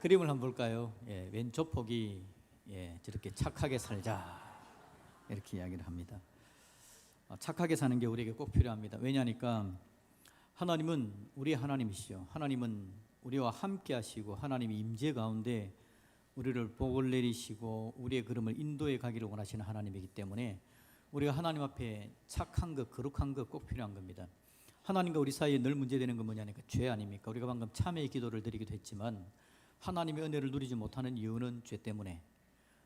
그림을 한번 볼까요? 왼쪽 폭이 저렇게 착하게 살자 이렇게 이야기를 합니다. 착하게 사는 게 우리에게 꼭 필요합니다. 왜냐하니까 하나님은 우리의 하나님이시죠. 하나님은 우리와 함께 하시고 하나님이 임재 가운데 우리를 복을 내리시고 우리의 걸음을 인도해 가기를 원하시는 하나님이기 때문에 우리가 하나님 앞에 착한 것, 거룩한 것 꼭 필요한 겁니다. 하나님과 우리 사이에 늘 문제되는 건 뭐냐니까 죄 아닙니까? 우리가 방금 참회의 기도를 드리기도 했지만 하나님의 은혜를 누리지 못하는 이유는 죄 때문에,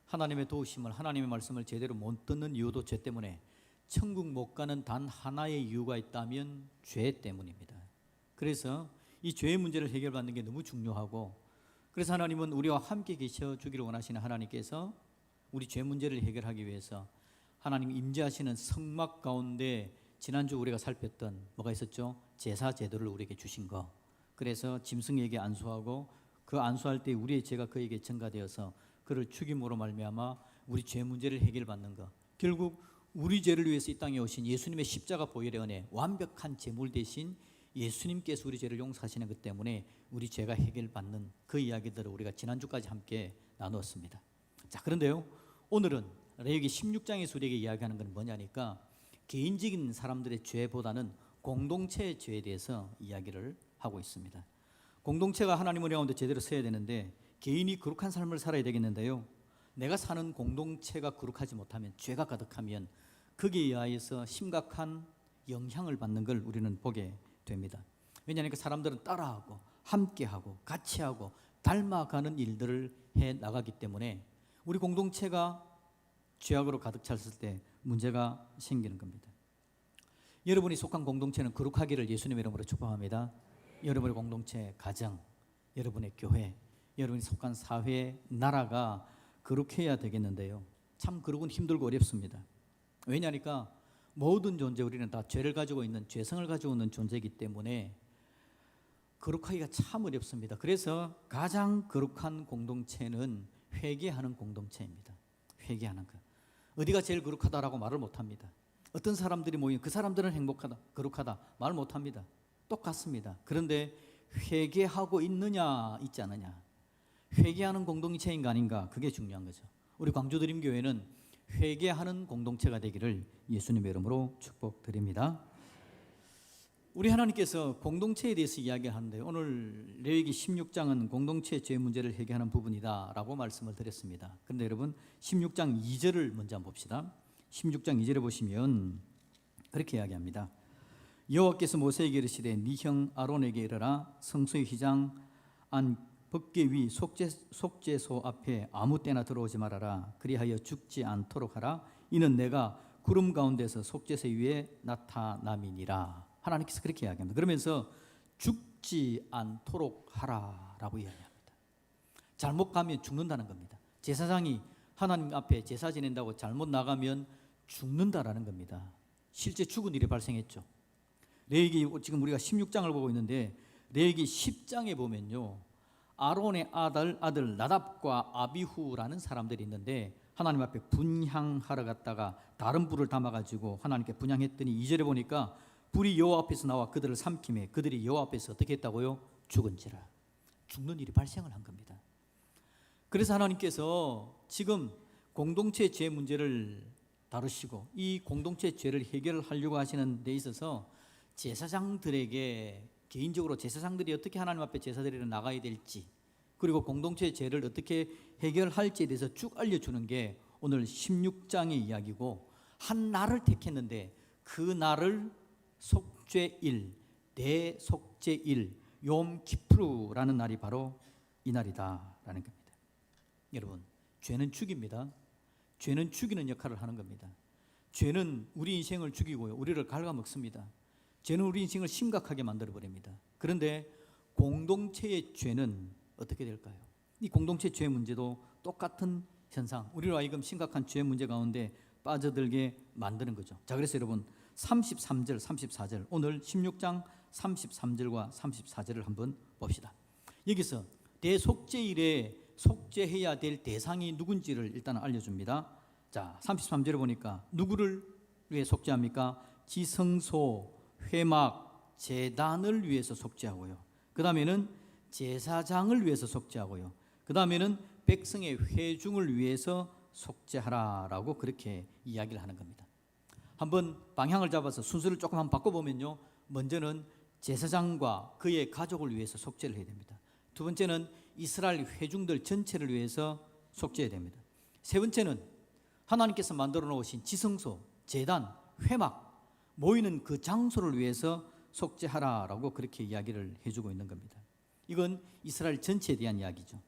하나님의 도우심을, 하나님의 말씀을 제대로 못 듣는 이유도 죄 때문에, 천국 못 가는 단 하나의 이유가 있다면 죄 때문입니다. 그래서 이 죄의 문제를 해결받는 게 너무 중요하고, 그래서 하나님은 우리와 함께 계셔 주기를 원하시는 하나님께서 우리 죄 문제를 해결하기 위해서 하나님 임재하시는 성막 가운데 지난주 우리가 살폈던 뭐가 있었죠? 제사 제도를 우리에게 주신 거. 그래서 짐승에게 안수하고 그 안수할 때 우리의 죄가 그에게 전가되어서 그를 죽임으로 말미암아 우리 죄 문제를 해결받는 것. 결국 우리 죄를 위해서 이 땅에 오신 예수님의 십자가 보혈의 은혜, 완벽한 제물 대신 예수님께서 우리 죄를 용서하시는 것 때문에 우리 죄가 해결받는 그 이야기들을 우리가 지난주까지 함께 나누었습니다. 자, 그런데요, 오늘은 레위기 16장에서 우리에게 이야기하는 건 뭐냐니까 개인적인 사람들의 죄보다는 공동체의 죄에 대해서 이야기를 하고 있습니다. 공동체가 하나님 은혜 가운데 제대로 서야 되는데 개인이 거룩한 삶을 살아야 되겠는데요, 내가 사는 공동체가 거룩하지 못하면, 죄가 가득하면 거기에 의하여서 심각한 영향을 받는 걸 우리는 보게 됩니다. 왜냐하면 사람들은 따라하고 함께하고 같이하고 닮아가는 일들을 해 나가기 때문에 우리 공동체가 죄악으로 가득 찼을 때 문제가 생기는 겁니다. 여러분이 속한 공동체는 거룩하기를 예수님의 이름으로 축복합니다. 여러분의 공동체, 가정, 여러분의 교회, 여러분이 속한 사회, 나라가 거룩해야 되겠는데요, 참 거룩은 힘들고 어렵습니다. 왜냐하니까 모든 존재, 우리는 다 죄를 가지고 있는, 죄성을 가지고 있는 존재이기 때문에 거룩하기가 참 어렵습니다. 그래서 가장 거룩한 공동체는 회개하는 공동체입니다. 회개하는 것. 어디가 제일 거룩하다라고 말을 못합니다. 어떤 사람들이 모이면 그 사람들은 행복하다, 거룩하다 말 못합니다. 똑같습니다. 그런데 회개하고 있느냐 있지 않느냐, 회개하는 공동체인가 아닌가, 그게 중요한 거죠. 우리 광주드림교회는 회개하는 공동체가 되기를 예수님의 이름으로 축복드립니다. 우리 하나님께서 공동체에 대해서 이야기하는데 오늘 레위기 16장은 공동체의 죄 문제를 해결하는 부분이다 라고 말씀을 드렸습니다. 그런데 여러분 16장 2절을 먼저 한번 봅시다. 16장 2절에 보시면 그렇게 이야기합니다. 여호와께서 모세에게 이르시되 네 형 아론에게 이르라, 성소의 휘장 안 법궤 위 속죄소 앞에 아무 때나 들어오지 말아라. 그리하여 죽지 않도록 하라. 이는 내가 구름 가운데서 속죄소 위에 나타남이니라. 하나님께서 그렇게 이야기합니다. 그러면서 죽지 않도록 하라라고 이야기합니다. 잘못 가면 죽는다는 겁니다. 제사장이 하나님 앞에 제사 지낸다고 잘못 나가면 죽는다라는 겁니다. 실제 죽은 일이 발생했죠. 레위기, 지금 우리가 16장을 보고 있는데 레위기 10장에 보면요, 아론의 아들 나답과 아비후라는 사람들이 있는데 하나님 앞에 분향하러 갔다가 다른 불을 담아가지고 하나님께 분향했더니 2절에 보니까 불이 여호와 앞에서 나와 그들을 삼키매 그들이 여호와 앞에서 어떻게 했다고요? 죽은지라. 죽는 일이 발생을 한 겁니다. 그래서 하나님께서 지금 공동체 죄 문제를 다루시고 이 공동체 죄를 해결하려고 하시는 데 있어서 제사장들에게 개인적으로 제사장들이 어떻게 하나님 앞에 제사드리러 나가야 될지, 그리고 공동체의 죄를 어떻게 해결할지에 대해서 쭉 알려주는 게 오늘 16장의 이야기고, 한 날을 택했는데 그 날을 속죄일, 대속죄일, 욤 키프루라는 날이 바로 이 날이다라는 겁니다. 여러분, 죄는 죽입니다. 죄는 죽이는 역할을 하는 겁니다. 죄는 우리 인생을 죽이고요, 우리를 갉아먹습니다. 죄는 우리 인생을 심각하게 만들어버립니다. 그런데 공동체의 죄는 어떻게 될까요? 이 공동체 죄 문제도 똑같은 현상, 우리로 하여금 심각한 죄 문제 가운데 빠져들게 만드는 거죠. 자, 그래서 여러분 33절, 34절, 오늘 16장 33절과 34절을 한번 봅시다. 여기서 대속죄일에 속죄해야 될 대상이 누군지를 일단 알려줍니다. 자, 33절에 보니까 누구를 위해 속죄합니까? 지성소, 회막, 제단을 위해서 속죄하고요, 그 다음에는 제사장을 위해서 속죄하고요, 그 다음에는 백성의 회중을 위해서 속죄하라라고 그렇게 이야기를 하는 겁니다. 한번 방향을 잡아서 순서를 조금 한번 바꿔보면요, 먼저는 제사장과 그의 가족을 위해서 속죄를 해야 됩니다. 두 번째는 이스라엘 회중들 전체를 위해서 속죄해야 됩니다. 세 번째는 하나님께서 만들어 놓으신 지성소, 제단, 회막, 모이는 그 장소를 위해서 속죄하라라고 그렇게 이야기를 해주고 있는 겁니다. 이건 이스라엘 전체에 대한 이야기죠.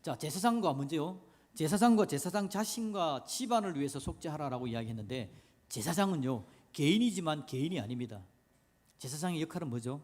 자, 제사장과 먼저요, 제사장과 제사장 자신과 집안을 위해서 속죄하라라고 이야기했는데, 제사장은요 개인이지만 개인이 아닙니다. 제사장의 역할은 뭐죠?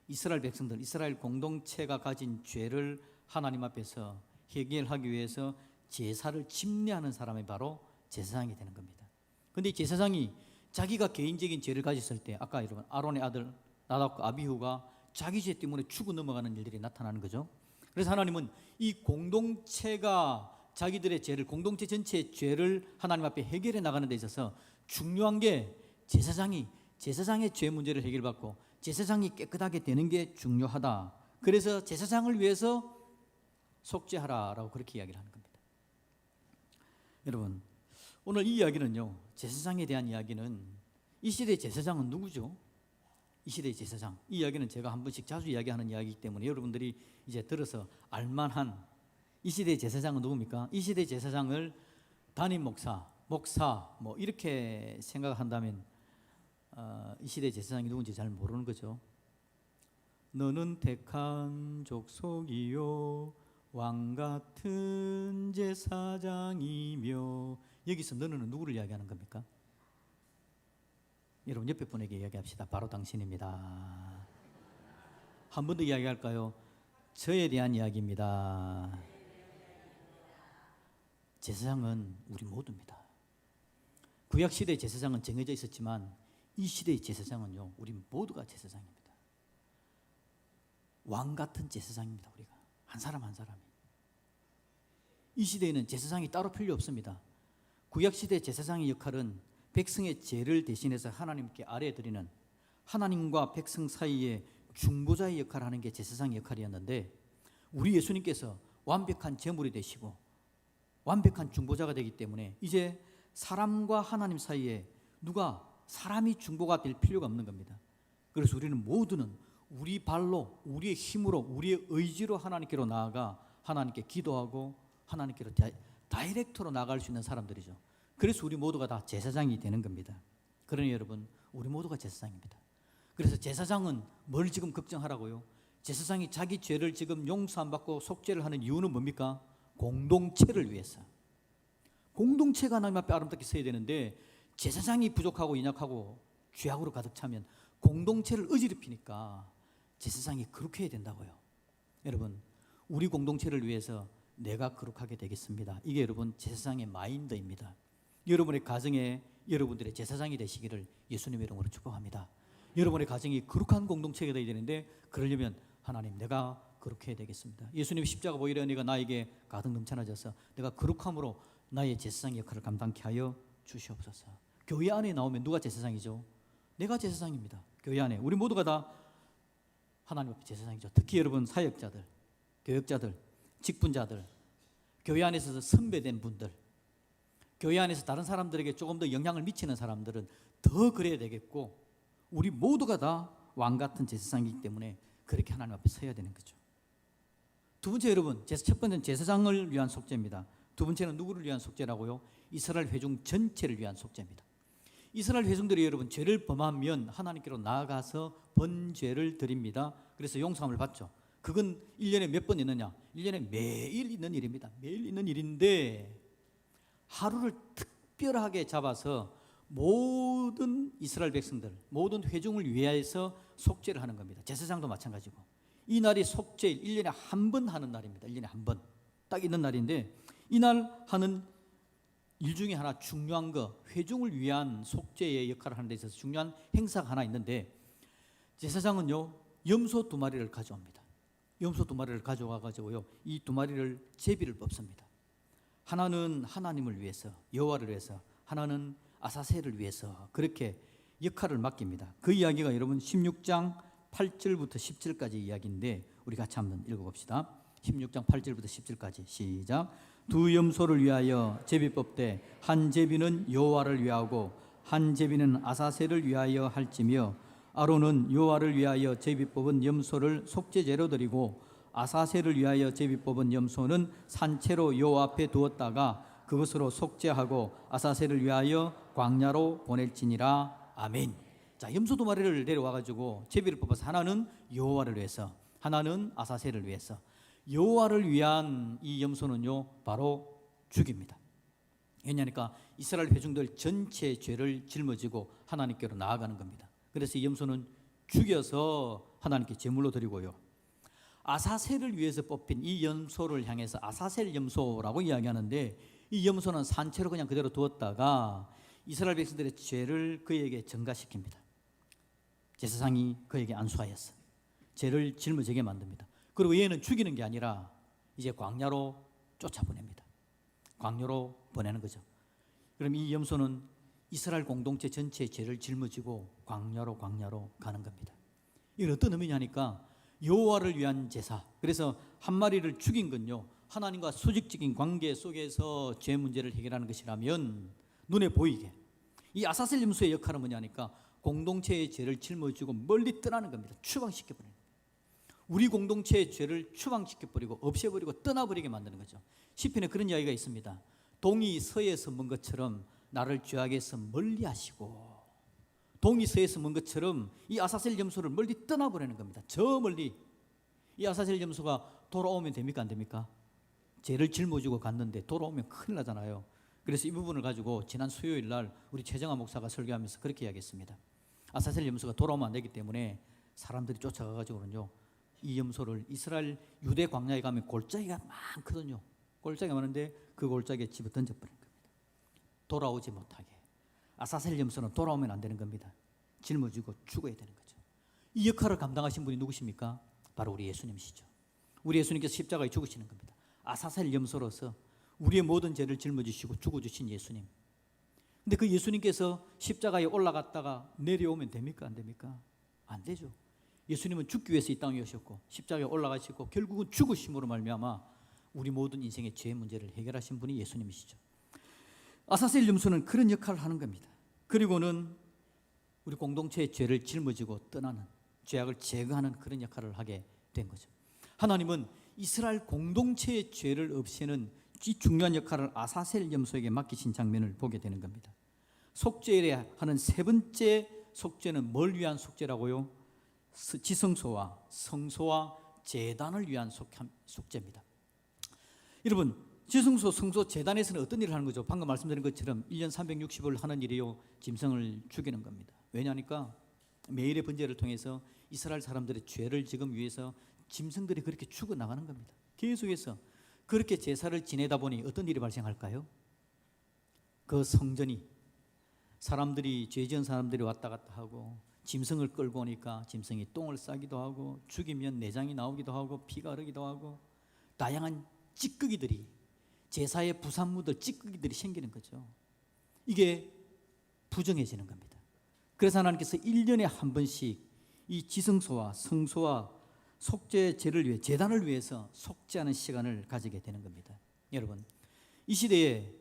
이스라엘 백성들, 이스라엘 공동체가 가진 죄를 하나님 앞에서 해결하기 위해서 제사를 집례하는 사람이 바로 제사장이 되는 겁니다. 그런데 이 제사장이 자기가 개인적인 죄를 가졌을 때, 아까 여러분 아론의 아들 나답과 아비후가 자기 죄 때문에 죽어 넘어가는 일들이 나타나는 거죠. 그래서 하나님은 이 공동체가 자기들의 죄를, 공동체 전체의 죄를 하나님 앞에 해결해 나가는 데 있어서 중요한 게 제사장의 죄 문제를 해결받고 제사장이 깨끗하게 되는 게 중요하다. 그래서 제사장을 위해서 속죄하라라고 그렇게 이야기를 하는 겁니다. 여러분, 오늘 이 이야기는요, 제사장에 대한 이야기는, 이 시대의 제사장은 누구죠? 이 시대의 제사장, 이 이야기는 제가 한 번씩 자주 이야기하는 이야기이기 때문에 여러분들이 이제 들어서 알만한, 이 시대의 제사장은 누굽니까? 이 시대의 제사장을 담임 목사 뭐 이렇게 생각한다면 이 시대의 제사장이 누군지 잘 모르는 거죠. 너는 택한 족속이요 왕같은 제사장이며, 여기서 너는 누구를 이야기하는 겁니까? 여러분 옆에 분에게 이야기합시다. 바로 당신입니다. 한 번 더 이야기할까요? 저에 대한 이야기입니다. 제사장은 우리 모두입니다. 구약 시대의 제사장은 정해져 있었지만 이 시대의 제사장은요, 우리 모두가 제사장입니다. 왕 같은 제사장입니다. 우리가 한 사람 한 사람이. 이 시대에는 제사장이 따로 필요 없습니다. 구약 시대 제사장의 역할은 백성의 죄를 대신해서 하나님께 아뢰드리는, 하나님과 백성 사이에 중보자의 역할을 하는 게 제사장의 역할이었는데, 우리 예수님께서 완벽한 제물이 되시고 완벽한 중보자가 되기 때문에 이제 사람과 하나님 사이에 사람이 중보가 될 필요가 없는 겁니다. 그래서 우리는 모두는 우리 발로, 우리의 힘으로, 우리의 의지로 하나님께로 나아가 하나님께 기도하고 하나님께로 다이렉트로 나아갈 수 있는 사람들이죠. 그래서 우리 모두가 다 제사장이 되는 겁니다. 그러니 여러분, 우리 모두가 제사장입니다. 그래서 제사장은 뭘 지금 걱정하라고요? 제사장이 자기 죄를 지금 용서 안 받고 속죄를 하는 이유는 뭡니까? 공동체를 위해서. 공동체가 하나님 앞에 아름답게 서야 되는데 제사장이 부족하고 연약하고 죄악으로 가득 차면 공동체를 어지럽히니까 제사장이 거룩해야 해야 된다고요. 여러분, 우리 공동체를 위해서 내가 거룩하게 되겠습니다. 이게 여러분 제사장의 마인드입니다. 여러분의 가정에 여러분들의 제사장이 되시기를 예수님의 이름으로 축복합니다. 여러분의 가정이 거룩한 공동체가 되어야 되는데, 그러려면 하나님, 내가 거룩해야 되겠습니다. 예수님이 십자가 보이려 내가 나에게 가득 넘쳐나져서 내가 거룩함으로 나의 제사장 역할을 감당케 하여 주시옵소서. 교회 안에 나오면 누가 제사장이죠? 내가 제사장입니다. 교회 안에 우리 모두가 다 하나님 앞에 제사장이죠. 특히 여러분 사역자들, 교역자들, 직분자들, 교회 안에서 선배된 분들, 교회 안에서 다른 사람들에게 조금 더 영향을 미치는 사람들은 더 그래야 되겠고, 우리 모두가 다 왕같은 제사장이기 때문에 그렇게 하나님 앞에 서야 되는 거죠. 두 번째, 여러분, 첫 번째는 제사장을 위한 속죄입니다. 두 번째는 누구를 위한 속죄라고요? 이스라엘 회중 전체를 위한 속죄입니다. 이스라엘 회중들이 여러분 죄를 범하면 하나님께로 나아가서 번죄를 드립니다. 그래서 용서함을 받죠. 그건 1년에 몇 번 있느냐? 1년에 매일 있는 일입니다. 매일 있는 일인데, 하루를 특별하게 잡아서 모든 이스라엘 백성들, 모든 회중을 위하여서 속죄를 하는 겁니다. 제사장도 마찬가지고. 이 날이 속죄일, 1년에 한 번 하는 날입니다. 1년에 한 번 딱 있는 날인데, 이날 하는 일 중에 하나 중요한 거, 회중을 위한 속죄의 역할을 하는 데 있어서 중요한 행사가 하나 있는데, 제사장은요 염소 2마리를 가져옵니다. 염소 2마리를 가져와가지고요 이 2마리를 제비를 뽑습니다. 하나는 하나님을 위해서, 여호와를 위해서, 하나는 아사셀을 위해서 그렇게 역할을 맡깁니다. 그 이야기가 여러분 16장 8절부터 10절까지 이야기인데 우리 같이 한번 읽어봅시다. 16장 8절부터 10절까지 시작. 두 염소를 위하여 제비 뽑되 한 제비는 여호와를 위하고 한 제비는 아사셀을 위하여 할지며 아론은 여호와를 위하여 제비 뽑은 염소를 속죄제로 드리고 아사셀을 위하여 제비 뽑은 염소는 산채로 여호와 앞에 두었다가 그것으로 속죄하고 아사셀을 위하여 광야로 보낼지니라. 아멘. 자, 염소 두 마리를 내려와 가지고 제비를 뽑아서 하나는 여호와를 위해서, 하나는 아사셀을 위해서. 여호와를 위한 이 염소는요 바로 죽입니다. 왜냐하니까 이스라엘 회중들 전체의 죄를 짊어지고 하나님께로 나아가는 겁니다. 그래서 이 염소는 죽여서 하나님께 제물로 드리고요, 아사셀을 위해서 뽑힌 이 염소를 향해서 아사셀 염소라고 이야기하는데, 이 염소는 산채로 그냥 그대로 두었다가 이스라엘 백성들의 죄를 그에게 전가시킵니다. 제사장이 그에게 안수하였어. 죄를 짊어지게 만듭니다. 그리고 얘는 죽이는 게 아니라 이제 광야로 쫓아보냅니다. 광야로 보내는 거죠. 그럼 이 염소는 이스라엘 공동체 전체의 죄를 짊어지고 광야로 가는 겁니다. 이건 어떤 의미냐니까 여호와를 위한 제사. 그래서 한 마리를 죽인 건요 하나님과 수직적인 관계 속에서 죄 문제를 해결하는 것이라면 눈에 보이게, 이 아사셀 염소의 역할은 뭐냐니까 공동체의 죄를 짊어지고 멀리 떠나는 겁니다. 추방시켜버리는 겁니다. 우리 공동체의 죄를 추방시켜버리고 없애버리고 떠나버리게 만드는 거죠. 시편에 그런 이야기가 있습니다. 동이 서에서 먼 것처럼 나를 죄악에서 멀리 하시고, 동이 서에서 먼 것처럼 이 아사셀 염소를 멀리 떠나버리는 겁니다. 저 멀리. 이 아사셀 염소가 돌아오면 됩니까 안 됩니까? 죄를 짊어지고 갔는데 돌아오면 큰일 나잖아요. 그래서 이 부분을 가지고 지난 수요일 날 우리 최정아 목사가 설교하면서 그렇게 이야기했습니다. 아사셀 염소가 돌아오면 안 되기 때문에 사람들이 쫓아가가지고는요 이 염소를, 이스라엘 유대 광야에 가면 골짜기가 많거든요. 골짜기가 많은데 그 골짜기에 집어 던져버린 겁니다. 돌아오지 못하게. 아사셀 염소는 돌아오면 안 되는 겁니다. 짊어지고 죽어야 되는 거죠. 이 역할을 감당하신 분이 누구십니까? 바로 우리 예수님이시죠. 우리 예수님께서 십자가에 죽으시는 겁니다. 아사셀 염소로서 우리의 모든 죄를 짊어지시고 죽어주신 예수님. 근데 그 예수님께서 십자가에 올라갔다가 내려오면 됩니까 안 됩니까? 안 되죠. 예수님은 죽기 위해서 이 땅에 오셨고 십자가에 올라가시고 결국은 죽으심으로 말미암아 우리 모든 인생의 죄 문제를 해결하신 분이 예수님이시죠. 아사셀 염소는 그런 역할을 하는 겁니다. 그리고는 우리 공동체의 죄를 짊어지고 떠나는, 죄악을 제거하는 그런 역할을 하게 된 거죠. 하나님은 이스라엘 공동체의 죄를 없애는 이 중요한 역할을 아사셀 염소에게 맡기신 장면을 보게 되는 겁니다. 속죄를 하는 세 번째 속죄는 뭘 위한 속죄라고요? 지성소와 성소와 제단을 위한 속죄입니다. 여러분, 지성소, 성소, 제단에서는 어떤 일을 하는 거죠? 방금 말씀드린 것처럼 1년 360을 하는 일이요, 짐승을 죽이는 겁니다. 왜냐하니까 매일의 번제를 통해서 이스라엘 사람들의 죄를 지금 위해서 짐승들이 그렇게 죽어나가는 겁니다. 계속해서 그렇게 제사를 지내다 보니 어떤 일이 발생할까요? 그 성전이, 사람들이, 죄 지은 사람들이 왔다 갔다 하고 짐승을 끌고 오니까 짐승이 똥을 싸기도 하고 죽이면 내장이 나오기도 하고 피가 흐르기도 하고 다양한 찌꺼기들이, 제사에 부산무들 찌꺼기들이 생기는 거죠. 이게 부정해지는 겁니다. 그래서 하나님께서 1년에 한 번씩 이 지성소와 성소와 속죄제를 위해, 제단을 위해서 속죄하는 시간을 가지게 되는 겁니다. 여러분, 이 시대에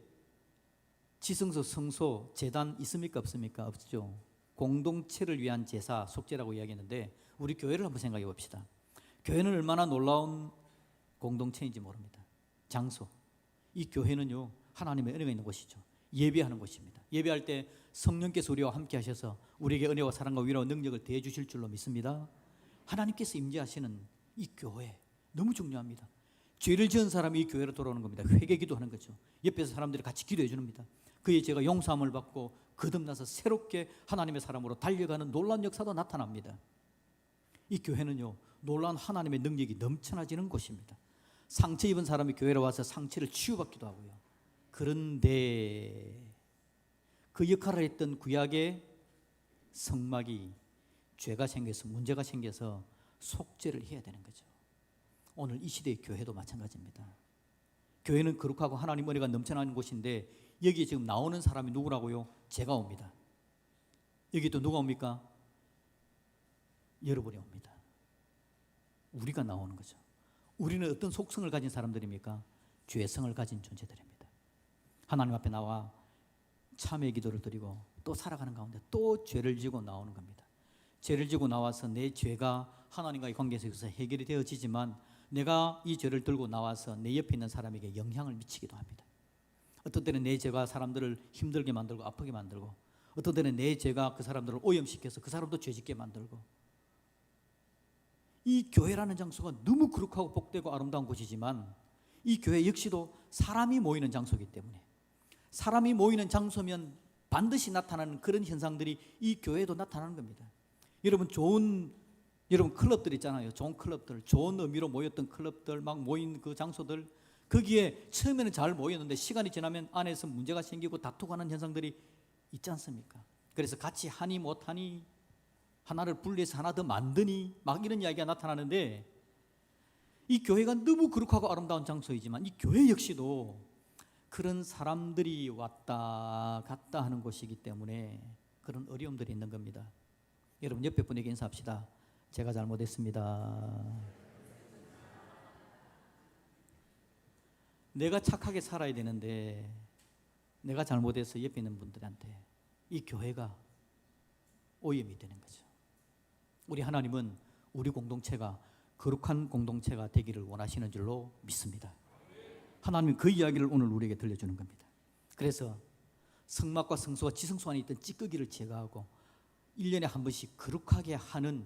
지성소, 성소, 제단 있습니까 없습니까? 없죠. 공동체를 위한 제사, 속죄라고 이야기했는데 우리 교회를 한번 생각해 봅시다. 교회는 얼마나 놀라운 공동체인지 모릅니다. 장소, 이 교회는요 하나님의 은혜가 있는 곳이죠. 예배하는 곳입니다. 예배할 때 성령께서 우리와 함께 하셔서 우리에게 은혜와 사랑과 위로와 능력을 대해 주실 줄로 믿습니다. 하나님께서 임재하시는 이 교회 너무 중요합니다. 죄를 지은 사람이 이 교회로 돌아오는 겁니다. 회개 기도하는 거죠. 옆에서 사람들이 같이 기도해 줍니다. 그의 죄가 용서함을 받고 거듭나서 새롭게 하나님의 사람으로 달려가는 놀라운 역사도 나타납니다. 이 교회는요 놀라운 하나님의 능력이 넘쳐나지는 곳입니다. 상처 입은 사람이 교회로 와서 상처를 치유받기도 하고요. 그런데 그 역할을 했던 구약의 성막이 죄가 생겨서, 문제가 생겨서 속죄를 해야 되는 거죠. 오늘 이 시대의 교회도 마찬가지입니다. 교회는 거룩하고 하나님 은혜가 넘쳐나는 곳인데 여기에 지금 나오는 사람이 누구라고요? 제가 옵니다. 여기 또 누가 옵니까? 여러분이 옵니다. 우리가 나오는 거죠. 우리는 어떤 속성을 가진 사람들입니까? 죄성을 가진 존재들입니다. 하나님 앞에 나와 참회 기도를 드리고 또 살아가는 가운데 또 죄를 지고 나오는 겁니다. 죄를 지고 나와서 내 죄가 하나님과의 관계에서 해결이 되어지지만 내가 이 죄를 들고 나와서 내 옆에 있는 사람에게 영향을 미치기도 합니다. 어떤 때는 내 죄가 사람들을 힘들게 만들고 아프게 만들고, 어떤 때는 내 죄가 그 사람들을 오염시켜서 그 사람도 죄짓게 만들고, 이 교회라는 장소가 너무 거룩하고 복되고 아름다운 곳이지만 이 교회 역시도 사람이 모이는 장소이기 때문에, 사람이 모이는 장소면 반드시 나타나는 그런 현상들이 이 교회에도 나타나는 겁니다. 여러분 여러분 클럽들 있잖아요. 좋은 클럽들, 좋은 의미로 모였던 클럽들, 막 모인 그 장소들, 거기에 처음에는 잘 모였는데 시간이 지나면 안에서 문제가 생기고 다투고 하는 현상들이 있지 않습니까? 그래서 같이 하니 못하니, 하나를 분리해서 하나 더 만드니, 막 이런 이야기가 나타나는데, 이 교회가 너무 거룩하고 아름다운 장소이지만 이 교회 역시도 그런 사람들이 왔다 갔다 하는 곳이기 때문에 그런 어려움들이 있는 겁니다. 여러분 옆에 분에게 인사합시다. 제가 잘못했습니다. 내가 착하게 살아야 되는데 내가 잘못해서 옆에 있는 분들한테 이 교회가 오염이 되는 거죠. 우리 하나님은 우리 공동체가 거룩한 공동체가 되기를 원하시는 줄로 믿습니다. 하나님은 그 이야기를 오늘 우리에게 들려주는 겁니다. 그래서 성막과 성소와 지성소 안에 있던 찌꺼기를 제거하고 1년에 한 번씩 거룩하게 하는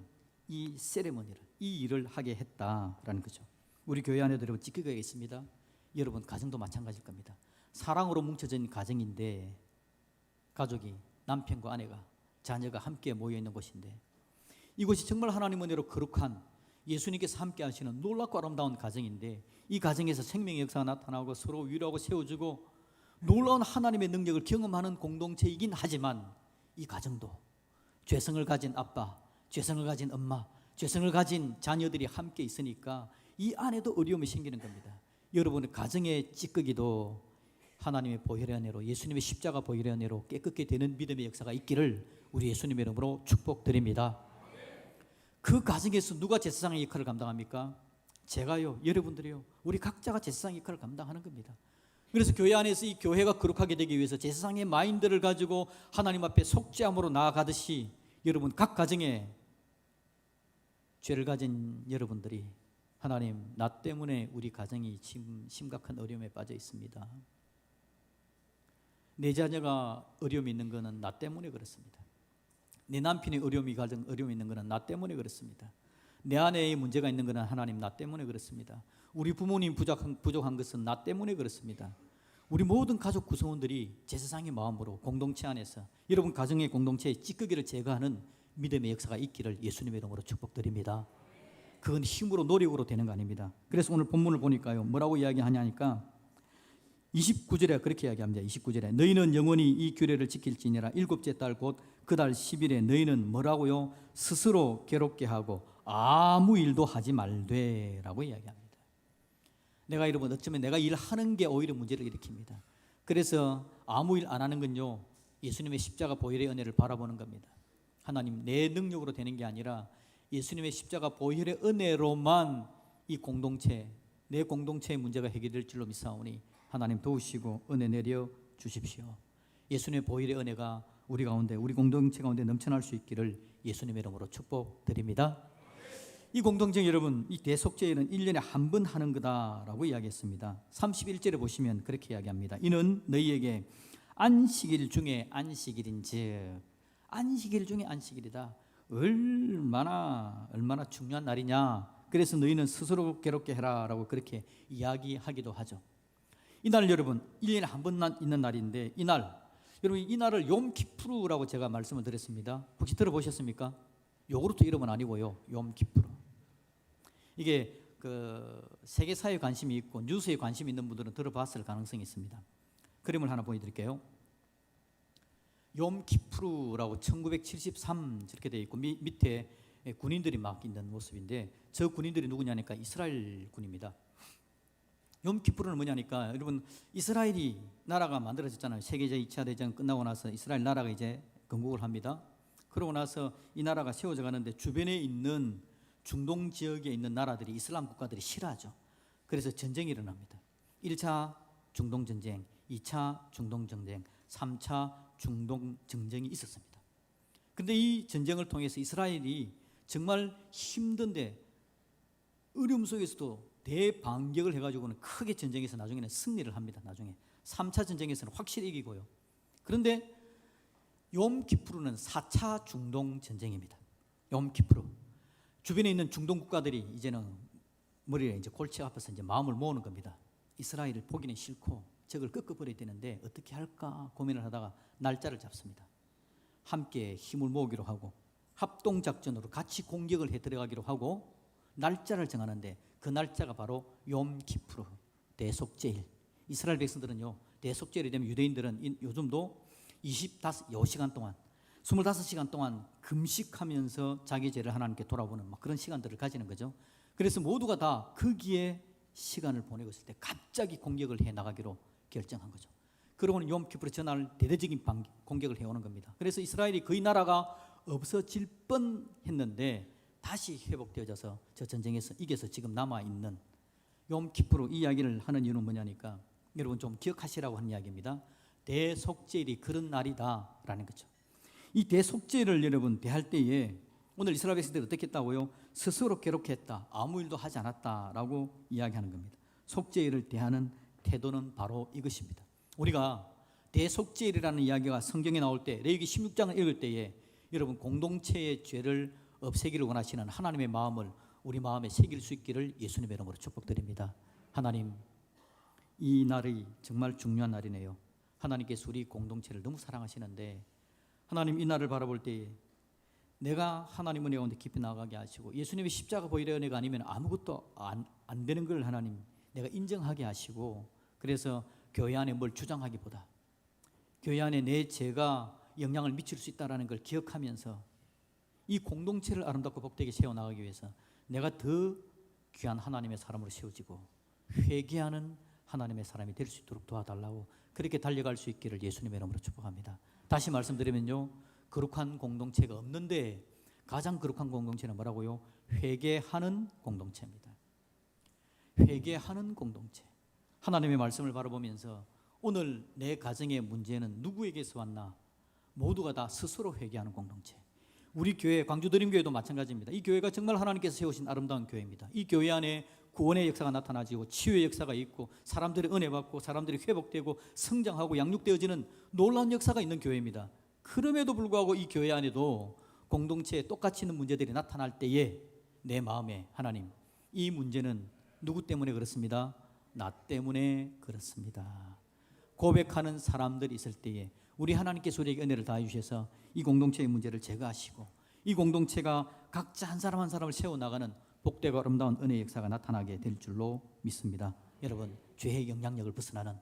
이 세레머니를, 이 일을 하게 했다라는 거죠. 우리 교회 안에도 여러분 찌꺼기가 있습니다. 여러분 가정도 마찬가지일 겁니다. 사랑으로 뭉쳐진 가정인데, 가족이 남편과 아내가 자녀가 함께 모여있는 곳인데, 이곳이 정말 하나님 은혜로 거룩한 예수님께서 함께 하시는 놀랍고 아름다운 가정인데, 이 가정에서 생명의 역사가 나타나고 서로 위로하고 세워주고 놀라운 하나님의 능력을 경험하는 공동체이긴 하지만, 이 가정도 죄성을 가진 아빠, 죄성을 가진 엄마, 죄성을 가진 자녀들이 함께 있으니까 이 안에도 어려움이 생기는 겁니다. 여러분의 가정의 찌꺼기도 하나님의 보혈의 은혜로, 예수님의 십자가 보혈의 은혜로 깨끗게 되는 믿음의 역사가 있기를 우리 예수님의 이름으로 축복드립니다. 그 가정에서 누가 제사장의 역할을 감당합니까? 제가요, 여러분들이요, 우리 각자가 제사장의 역할을 감당하는 겁니다. 그래서 교회 안에서 이 교회가 거룩하게 되기 위해서 제사장의 마인드를 가지고 하나님 앞에 속죄함으로 나아가듯이, 여러분 각 가정에 죄를 가진 여러분들이, 하나님 나 때문에 우리 가정이 심각한 어려움에 빠져 있습니다. 내 자녀가 어려움이 있는 것은 나 때문에 그렇습니다. 내 남편이 어려움이 있는 것은 나 때문에 그렇습니다. 내 아내의 문제가 있는 것은 하나님 나 때문에 그렇습니다. 우리 부모님 부족한 것은 나 때문에 그렇습니다. 우리 모든 가족 구성원들이 제사장의 마음으로 공동체 안에서 여러분 가정의 공동체의 찌꺼기를 제거하는 믿음의 역사가 있기를 예수님의 이름으로 축복드립니다. 그건 힘으로 노력으로 되는 거 아닙니다. 그래서 오늘 본문을 보니까요, 뭐라고 이야기하냐니까 29절에 그렇게 이야기합니다. 29절에 너희는 영원히 이 규례를 지킬지니라. 일곱째 달 곧 그 달 10일에 너희는 뭐라고요? 스스로 괴롭게 하고 아무 일도 하지 말되 라고 이야기합니다. 내가 여러분 어쩌면 내가 일하는 게 오히려 문제를 일으킵니다. 그래서 아무 일 안 하는 건요, 예수님의 십자가 보혈의 은혜를 바라보는 겁니다. 하나님 내 능력으로 되는 게 아니라 예수님의 십자가 보혈의 은혜로만 이 공동체, 내 공동체의 문제가 해결될 줄로 믿사오니 하나님 도우시고 은혜 내려 주십시오. 예수님의 보혈의 은혜가 우리 가운데, 우리 공동체 가운데 넘쳐날 수 있기를 예수님의 이름으로 축복드립니다. 이 공동체 여러분, 이 대속죄는 1년에 한 번 하는 거다라고 이야기했습니다. 31절에 보시면 그렇게 이야기합니다. 이는 너희에게 안식일 중에 안식일인즉, 안식일 중에 안식일이다. 얼마나 중요한 날이냐. 그래서 너희는 스스로 괴롭게 해라 라고 그렇게 이야기하기도 하죠. 이날 여러분 1년에 한 번 있는 날인데, 이날 여러분 이 날을 욤키푸르라고 제가 말씀을 드렸습니다. 혹시 들어보셨습니까? 요구르트 이름은 아니고요, 욤키푸르. 이게 그 세계사에 관심이 있고 뉴스에 관심이 있는 분들은 들어봤을 가능성이 있습니다. 그림을 하나 보여드릴게요. 욤키푸르라고 1973 저렇게 되어 있고 밑에 군인들이 막 있는 모습인데, 저 군인들이 누구냐니까 이스라엘 군입니다. 욤키푸르는 뭐냐니까, 여러분 이스라엘이 나라가 만들어졌잖아요. 세계적 2차 대전 끝나고 나서 이스라엘 나라가 이제 건국을 합니다. 그러고 나서 이 나라가 세워져 가는데 주변에 있는 중동 지역에 있는 나라들이 이슬람 국가들이 싫어하죠. 그래서 전쟁이 일어납니다. 1차 중동 전쟁, 2차 중동 전쟁, 3차 중동 전쟁이 있었습니다. 그런데 이 전쟁을 통해서 이스라엘이 정말 힘든데 어려움 속에서도 대반격을 해가지고는 크게 전쟁에서 나중에는 승리를 합니다. 나중에 3차 전쟁에서는 확실히 이기고요. 그런데 욤키푸르는 4차 중동 전쟁입니다. 욤키푸르 주변에 있는 중동 국가들이 이제는 머리에 이제 골치 아파서 이제 마음을 모으는 겁니다. 이스라엘을 보기는 싫고 적을 꺾어버려야 되는데 어떻게 할까 고민을 하다가 날짜를 잡습니다. 함께 힘을 모으기로 하고 합동작전으로 같이 공격을 해 들어가기로 하고 날짜를 정하는데 그 날짜가 바로 욤키푸르 대속죄일. 이스라엘 백성들은요 대속죄일이 되면 유대인들은 요즘도 25시간 동안 25시간 동안 금식하면서 자기 죄를 하나님께 돌아보는 그런 시간들을 가지는 거죠. 그래서 모두가 다 거기에 시간을 보내고 있을 때 갑자기 공격을 해 나가기로 결정한 거죠. 그러고는 욤키푸르 전날 대대적인 공격을 해오는 겁니다. 그래서 이스라엘이 거의 나라가 없어질 뻔했는데 다시 회복되어져서 저 전쟁에서 이겨서 지금 남아있는 욤키푸르 이야기를 하는 이유는 뭐냐니까 여러분 좀 기억하시라고 하는 이야기입니다. 대속죄일이 그런 날이다라는 거죠. 이 대속죄를 여러분 대할 때에 오늘 이스라엘 백성들이 어떻게 했다고요? 스스로 괴롭게 했다. 아무 일도 하지 않았다라고 이야기하는 겁니다. 속죄일을 대하는 태도는 바로 이것입니다. 우리가 대속죄일이라는 이야기가 성경에 나올 때 레위기 16장을 읽을 때에 여러분 공동체의 죄를 없애기를 원하시는 하나님의 마음을 우리 마음에 새길 수 있기를 예수님의 이름으로 축복드립니다. 하나님, 이 날이 정말 중요한 날이네요. 하나님께서 우리 공동체를 너무 사랑하시는데 하나님 이 날을 바라볼 때 내가 하나님 은혜 가운데 깊이 나가게 하시고 예수님의 십자가 보혈의 은혜가 아니면 아무것도 안 되는 걸 하나님 내가 인정하게 하시고 그래서 교회 안에 뭘 주장하기보다 교회 안에 내 죄가 영향을 미칠 수 있다는 걸 기억하면서 이 공동체를 아름답고 복되게 세워나가기 위해서 내가 더 귀한 하나님의 사람으로 세워지고 회개하는 하나님의 사람이 될 수 있도록 도와달라고 그렇게 달려갈 수 있기를 예수님의 이름으로 축복합니다. 다시 말씀드리면요, 거룩한 공동체가 없는데 가장 거룩한 공동체는 뭐라고요? 회개하는 공동체입니다. 회개하는 공동체. 하나님의 말씀을 바라보면서 오늘 내 가정의 문제는 누구에게서 왔나? 모두가 다 스스로 회개하는 공동체. 우리 교회 광주드림교회도 마찬가지입니다. 이 교회가 정말 하나님께서 세우신 아름다운 교회입니다. 이 교회 안에 구원의 역사가 나타나지고 치유의 역사가 있고 사람들이 은혜 받고 사람들이 회복되고 성장하고 양육되어지는 놀라운 역사가 있는 교회입니다. 그럼에도 불구하고 이 교회 안에도 공동체에 똑같이 있는 문제들이 나타날 때에 내 마음에 하나님, 이 문제는 누구 때문에 그렇습니다? 나 때문에 그렇습니다. 고백하는 사람들이 있을 때에 우리 하나님께서 우리에게 은혜를 다해 주셔서 이 공동체의 문제를 제거하시고 이 공동체가 각자 한 사람 한 사람을 세워나가는 복되고 아름다운 은혜의 역사가 나타나게 될 줄로 믿습니다. 여러분, 죄의 영향력을 벗어나는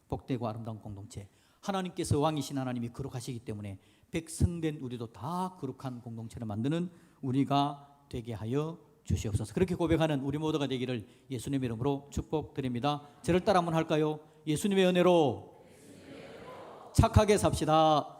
복되고 아름다운 공동체, 하나님께서 왕이신 하나님이 거룩하시기 때문에 백성된 우리도 다 거룩한 공동체를 만드는 우리가 되게 하여 주시옵소서. 그렇게 고백하는 우리 모두가 되기를 예수님의 이름으로 축복드립니다. 저를 따라 한번 할까요? 예수님의 은혜로 착하게 삽시다.